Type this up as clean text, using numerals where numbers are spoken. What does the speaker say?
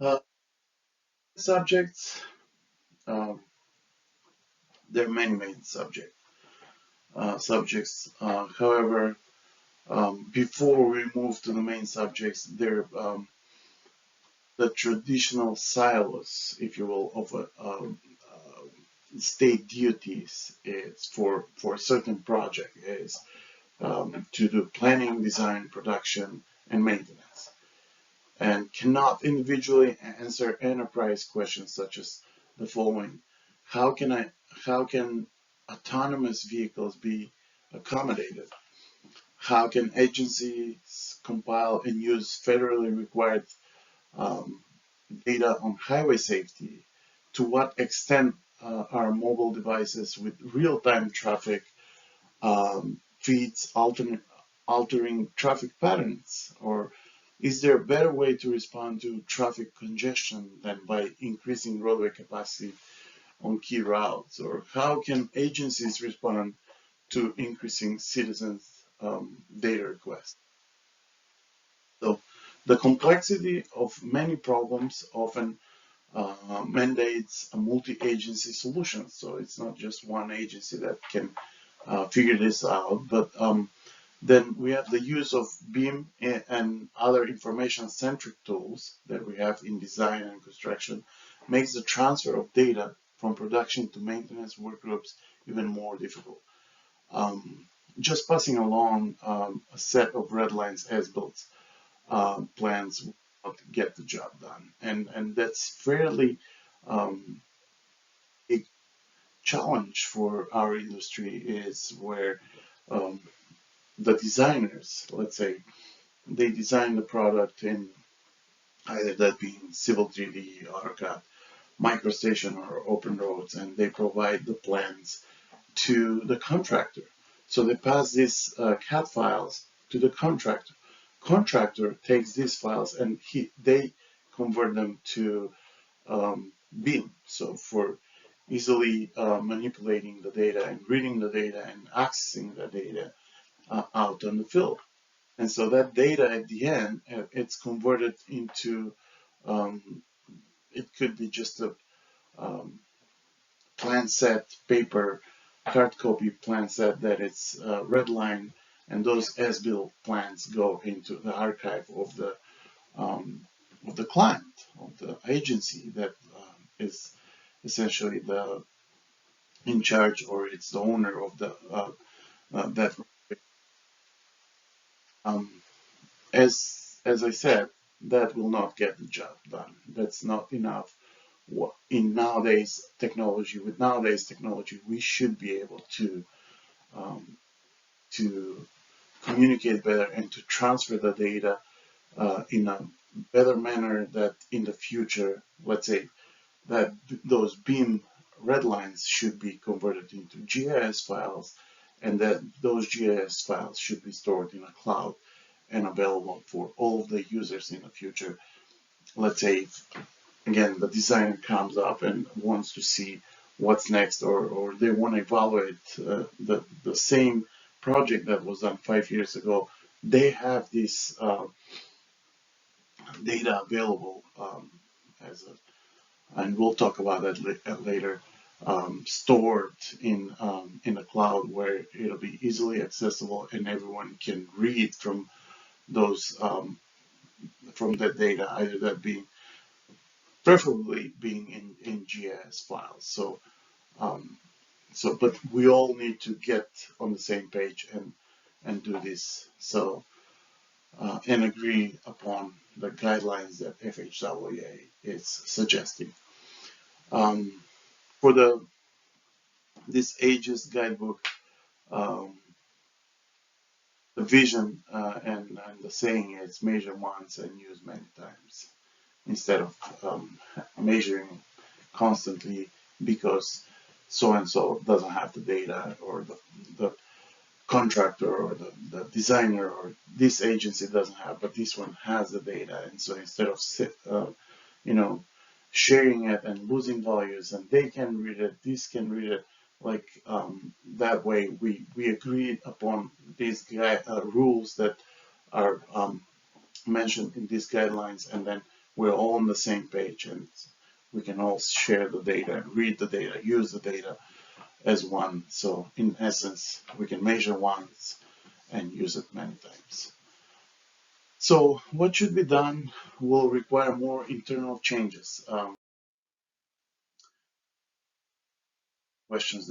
Uh, Subjects, um, there are many main subjects. However, before we move to the main subjects, there the traditional silos, if you will, of state duties is for a certain project is to do planning, design, production, and maintenance, and cannot individually answer enterprise questions such as the following: How can I? How can autonomous vehicles be accommodated? How can agencies compile and use federally required um, data on highway safety? To what extent are mobile devices with real-time traffic feeds altering traffic patterns? Or is there a better way to respond to traffic congestion than by increasing roadway capacity on key routes? Or how can agencies respond to increasing citizens' data requests? So the complexity of many problems often mandates a multi-agency solution. So it's not just one agency that can figure this out, but then we have the use of BIM and other information-centric tools that we have in design and construction makes the transfer of data from production to maintenance work groups even more difficult. Just passing along a set of red lines as built plans will not get the job done, and that's fairly um, a challenge for our industry is where um, the designers, let's say, they design the product in either that being Civil 3D, AutoCAD, MicroStation, or Open Roads, and they provide the plans to the contractor. So they pass these CAD files to the contractor. Contractor takes these files and they convert them to BIM. So for easily manipulating the data and reading the data and accessing the data out on the field. And so that data at the end, it's converted into, um, it could be just a um, plan set paper, hard copy plan set that it's redlined, and those as-built plans go into the archive um, of the client, of the agency that is essentially the in charge or it's the owner of the that. Um, as I said, that will not get the job done. That's not enough. In nowadays technology, with nowadays technology, we should be able um, to communicate better and to transfer the data in a better manner that in the future, let's say that those BIM red lines should be converted into GIS files and that those GIS files should be stored in a cloud and available for all of the users in the future. Let's say, if, again, the designer comes up and wants to see what's next, or they want to evaluate the same project that was done 5 years ago. They have this data available as a, and we'll talk about that later. Stored in a cloud where it'll be easily accessible and everyone can read those from that data, either that being preferably being in GIS files. Um, but we all need to get on the same page and do this. So and agree upon the guidelines that FHWA is suggesting. Um, for this AEGIST guidebook, um, the vision and the saying is measure once and use many times instead of measuring constantly because so and so doesn't have the data or the contractor or the designer or this agency doesn't have, but this one has the data. And so instead of you know sharing it and losing values and they can read it, this can read it, like that way we agreed upon these rules that are mentioned in these guidelines, and then we're all on the same page and we can all share the data, read the data, use the data as one. So in essence, we can measure once and use it many times. So what should be done will require more internal changes. Questions